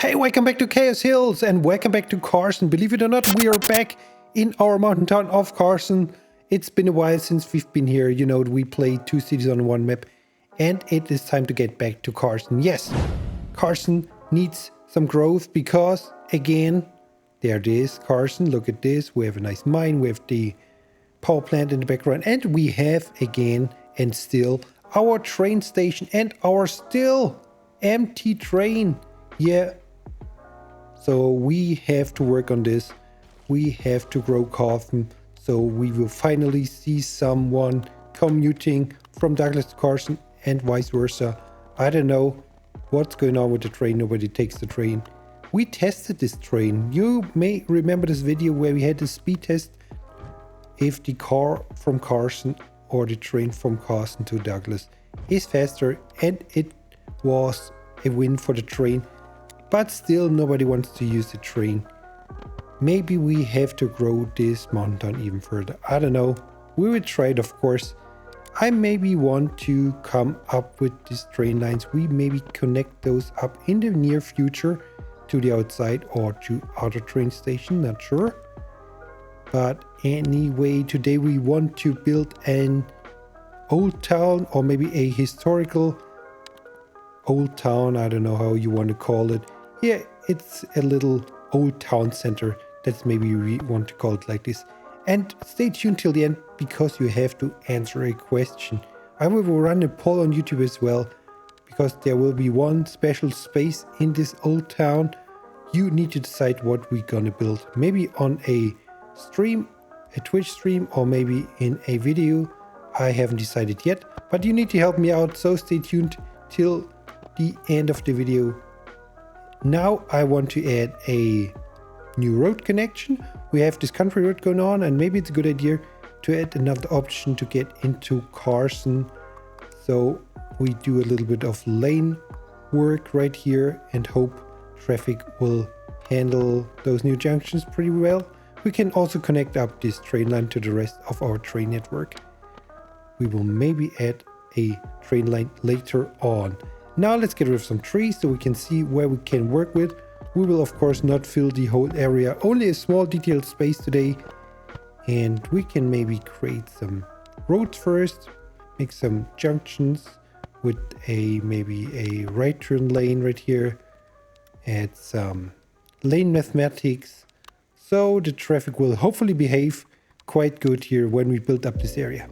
Hey, welcome back to Chaos Hills and welcome back to Carson. Believe it or not, we are back in our mountain town of Carson. It's been a while since we've been here. You know, we played 2 cities on one map and it is time to get back to Carson. Yes, Carson needs some growth because, again, there it is, Carson. Look at this. We have a nice mine. We have the power plant in the background. And we have, again and still, our train station and our still empty train. Yeah. So we have to work on this. We have to grow Carson. So we will finally see someone commuting from Douglas to Carson and vice versa. I don't know what's going on with the train. Nobody takes the train. We tested this train. You may remember this video where we had the speed test if the car from Carson or the train from Carson to Douglas is faster, and it was a win for the train. But still nobody wants to use the train. Maybe we have to grow this mountain town even further. I don't know. We will try it, of course. I maybe want to come up with these train lines. We maybe connect those up in the near future to the outside or to other train station, not sure. But anyway, today we want to build an old town or maybe a historical old town. I don't know how you want to call it. Yeah, it's a little old town center. That's maybe we want to call it like this. And stay tuned till the end because you have to answer a question. I will run a poll on YouTube as well because there will be one special space in this old town. You need to decide what we're gonna build. Maybe on a stream, a Twitch stream, or maybe in a video. I haven't decided yet, but you need to help me out. So stay tuned till the end of the video. Now I want to add a new road connection. We have this country road going on, and maybe it's a good idea to add another option to get into Carson. So we do a little bit of lane work right here and hope traffic will handle those new junctions pretty well. We can also connect up this train line to the rest of our train network. We will maybe add a train line later on. Now let's get rid of some trees so we can see where we can work with. We will of course not fill the whole area, only a small detailed space today. And we can maybe create some roads first, make some junctions with maybe a right turn lane right here. Add some lane mathematics so the traffic will hopefully behave quite good here when we build up this area.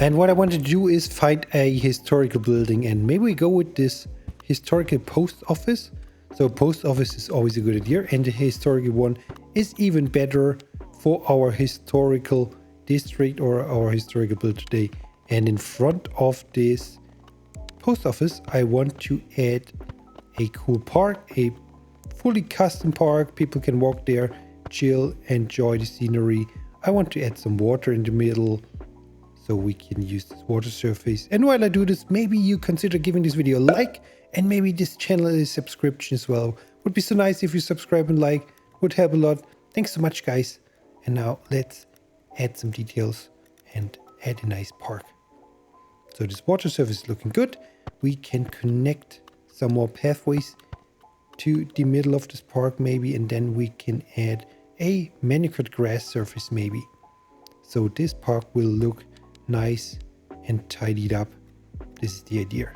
And what I want to do is find a historical building, and maybe we go with this historical post office. So post office is always a good idea, and the historical one is even better for our historical district or our historical build today. And in front of this post office, I want to add a cool park, a fully custom park. People can walk there, chill, enjoy the scenery. I want to add some water in the middle, so we can use this water surface. And while I do this, maybe you consider giving this video a like, and maybe this channel a subscription as well. Would be so nice if you subscribe and like, would help a lot. Thanks so much, guys. And now let's add some details and add a nice park. So this water surface is looking good. We can connect some more pathways to the middle of this park maybe, and then we can add a manicured grass surface maybe. So this park will look nice and tidied up. This is the idea.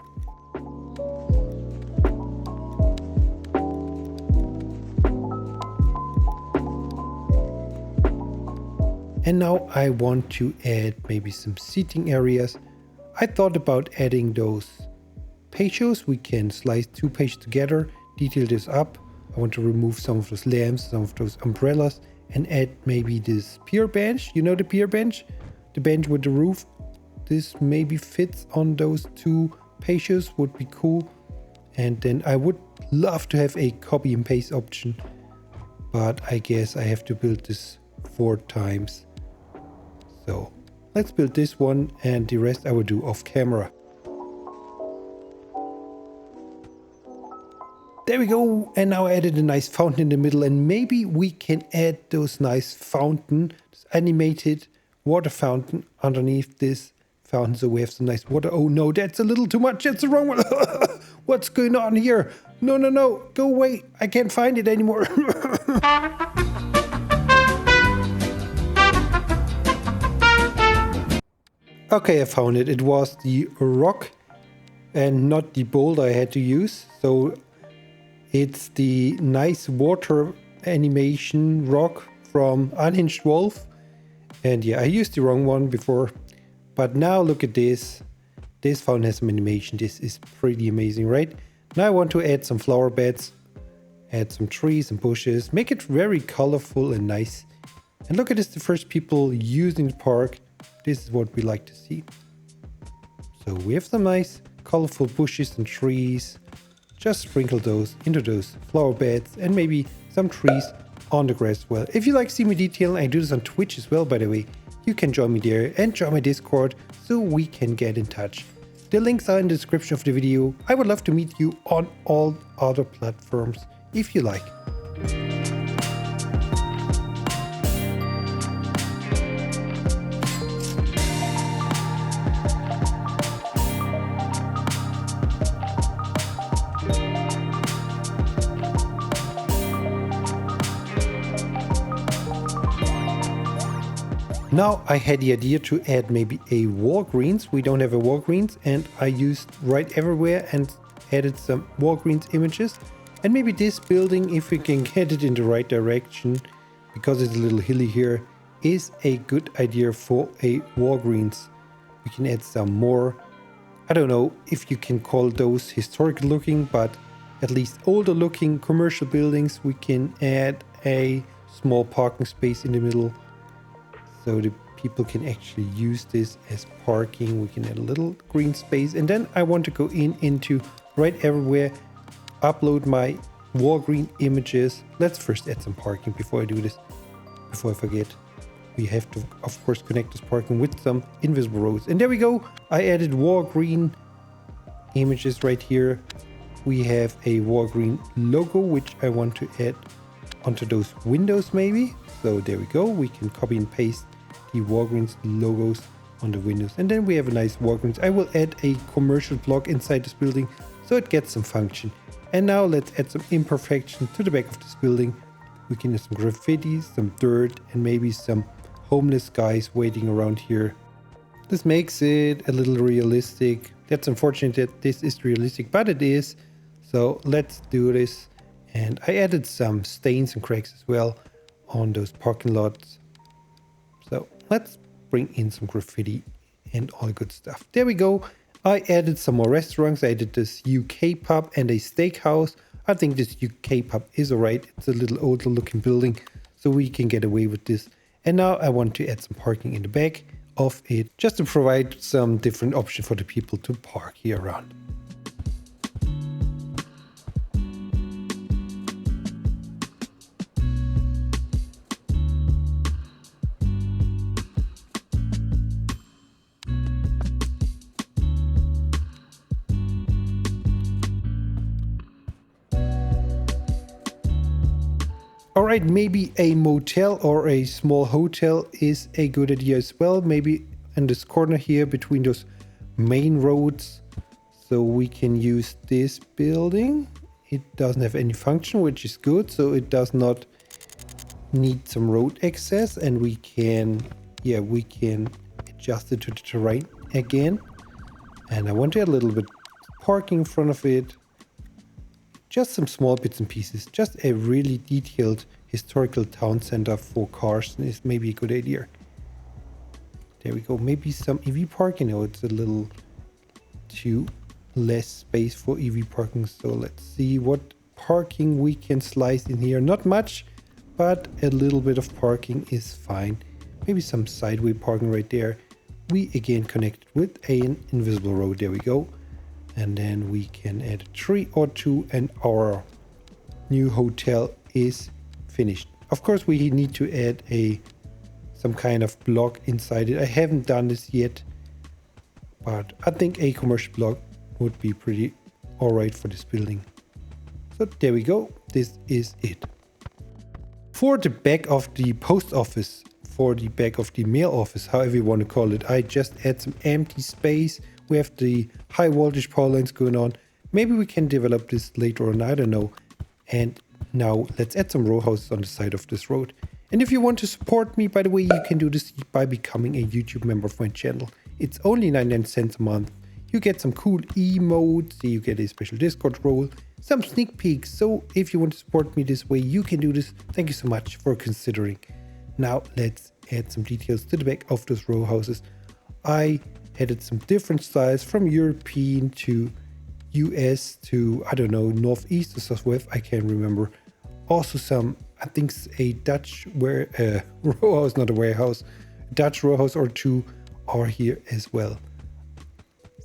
And now I want to add maybe some seating areas. I thought about adding those patios. We can slice 2 pages together, detail this up. I want to remove some of those lamps, some of those umbrellas, and add maybe this pier bench. You know the pier bench? The bench with the roof. This maybe fits on those 2 patios, would be cool. And then I would love to have a copy and paste option, but I guess I have to build this 4 times. So let's build this one, and the rest I will do off camera. There we go. And now I added a nice fountain in the middle, and maybe we can add those nice fountain, this animated water fountain underneath this fountain. So we have some nice water. Oh no, that's a little too much. That's the wrong one. What's going on here? No, no, no. Go away. I can't find it anymore. Okay, I found it. It was the rock and not the boulder I had to use. So it's the nice water animation rock from Unhinged Wolf. And yeah, I used the wrong one before. But now look at this. This fountain has some animation. This is pretty amazing, right? Now I want to add some flower beds. Add some trees and bushes. Make it very colorful and nice. And look at this, the first people using the park. This is what we like to see. So we have some nice colorful bushes and trees. Just sprinkle those into those flower beds and maybe some trees on the grass as well. If you like seeing me detail, I do this on Twitch as well, by the way. You can join me there and join my Discord so we can get in touch. The links are in the description of the video. I would love to meet you on all other platforms if you like. Now I had the idea to add maybe a Walgreens. We don't have a Walgreens, and I used Right Everywhere and added some Walgreens images. And maybe this building, if we can get it in the right direction, because it's a little hilly here, is a good idea for a Walgreens. We can add some more, I don't know if you can call those historical looking, but at least older looking commercial buildings. We can add a small parking space in the middle, so the people can actually use this as parking. We can add a little green space. And then I want to go into Right Everywhere, upload my Walgreens images. Let's first add some parking before I do this, before I forget. We have to, of course, connect this parking with some invisible roads. And there we go. I added Walgreens images right here. We have a Walgreens logo, which I want to add onto those windows maybe. So there we go. We can copy and paste the Walgreens logos on the windows. And then we have a nice Walgreens. I will add a commercial block inside this building so it gets some function. And now let's add some imperfection to the back of this building. We can add some graffiti, some dirt, and maybe some homeless guys waiting around here. This makes it a little realistic. That's unfortunate that this is realistic, but it is. So let's do this. And I added some stains and cracks as well on those parking lots. So let's bring in some graffiti and all the good stuff. There we go. I added some more restaurants. I added this UK pub and a steakhouse. I think this UK pub is alright. It's a little older looking building, so we can get away with this. And now I want to add some parking in the back of it, just to provide some different option for the people to park here around. Alright, maybe a motel or a small hotel is a good idea as well. Maybe in this corner here between those main roads. So we can use this building. It doesn't have any function, which is good. So it does not need some road access, and we can adjust it to the terrain again. And I want to add a little bit parking in front of it. Just some small bits and pieces. Just a really detailed historical town center for cars is maybe a good idea. There we go. Maybe some EV parking. Oh, it's a little too less space for EV parking. So let's see what parking we can slice in here. Not much, but a little bit of parking is fine. Maybe some sideway parking right there. We again connect with an invisible road. There we go. And then we can add a tree or two, and our new hotel is finished. Of course, we need to add some kind of block inside it. I haven't done this yet, but I think a commercial block would be pretty alright for this building. So there we go. This is it. For the back of the post office, for the back of the mail office, however you want to call it, I just add some empty space. We have the high voltage power lines going on. Maybe we can develop this later on, I don't know. And now let's add some row houses on the side of this road. And if you want to support me, by the way, you can do this by becoming a YouTube member of my channel. It's only 99 cents a month. You get some cool emotes, you get a special Discord role, some sneak peeks. So if you want to support me this way, you can do this. Thank you so much for considering. Now let's add some details to the back of those row houses. I added some different styles from European to US to, I don't know, Northeast or Southwest, I can't remember. Also some, I think a Dutch row house, not a warehouse, Dutch row house or two are here as well.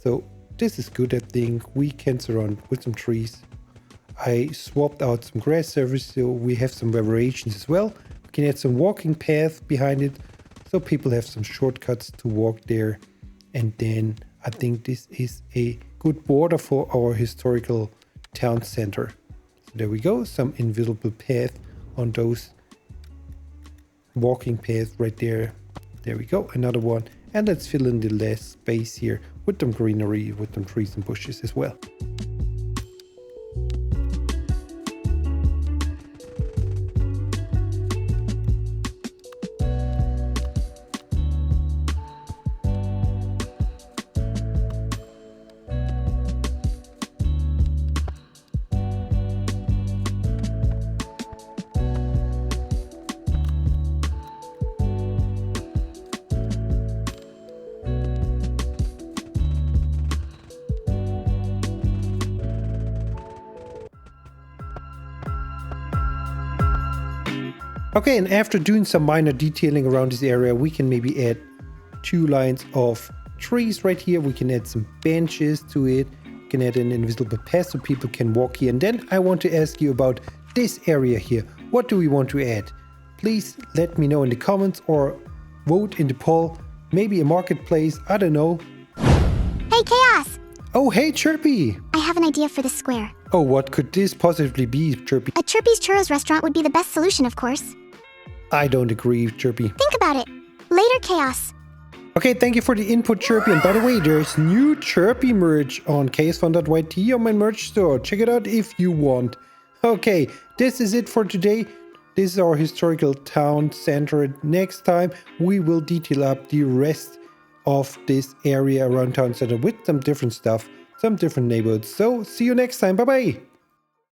So this is good, I think. We can surround with some trees. I swapped out some grass surface, so we have some variations as well. We can add some walking paths behind it, so people have some shortcuts to walk there. And then I think this is a good border for our historical town center. So there we go, some invisible path on those walking paths right there. There we go, another one. And let's fill in the last space here with some greenery, with some trees and bushes as well. Okay, and after doing some minor detailing around this area, we can maybe add 2 lines of trees right here. We can add some benches to it. We can add an invisible path so people can walk here. And then I want to ask you about this area here. What do we want to add? Please let me know in the comments or vote in the poll. Maybe a marketplace, I don't know. Hey, Chaos! Oh, hey, Chirpy! I have an idea for the square. Oh, what could this possibly be, Chirpy? A Chirpy's Churros restaurant would be the best solution, of course. I don't agree, Chirpy. Think about it. Later, Chaos. Okay, thank you for the input, Chirpy. And by the way, there's new Chirpy merch on chaosfun.yt on my merch store. Check it out if you want. Okay, this is it for today. This is our historical town center. Next time, we will detail up the rest of this area around town center with some different stuff, some different neighborhoods. So, see you next time. Bye-bye.